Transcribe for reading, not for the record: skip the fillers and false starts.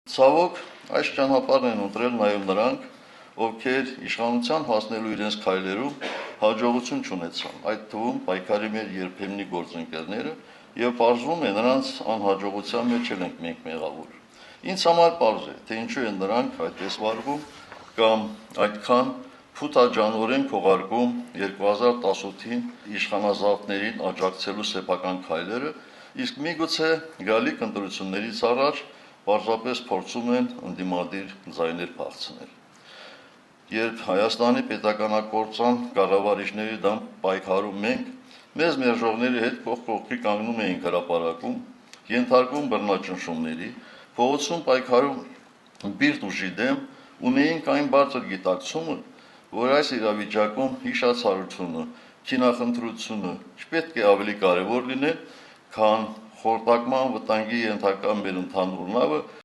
Ցավոք, այս ճանապարհն են ընտրել նաև նրանք, ովքեր իշխանության հասնելու իրենց քայլերում հաջողություն չունեցան, այդ թվում պայքարի մեր երբեմնի գործընկերները, եւ պարզվում է նրանց անհաջողության մեջ ենք մենք մեղավոր։ Ինձ համար պարզ է, թե ինչու են նրանք այդպես վարվում կամ այդքան փութաջանորեն քողարկում 2018-ին իշխանազավթներին աջակցելու սեփական քայլերը, իսկ միգուցե գալիք ընտրություններից առաջ պարզապես փորձում են ընդդիմադիր ձայներ փախցնել։ Երբ Հայաստանի պետականակործան կառավարիչների դեմ պայքարում մենք, մեզ մերժողների հետ կողքի կանգնում էինք հրապարակում, ենթարկվում բռնաճնշումների, փողոցում պայքարում բիրտ ուժի դեմ, ունեինք այն բարձր գիտակցումը, որ այս իրավիճակում հիշացարությունը, քինախնդրությունը չպետք է ավելի կարևոր լինել, քան խորտակման վտանգի ենթակա մեր ընդհանուր նավը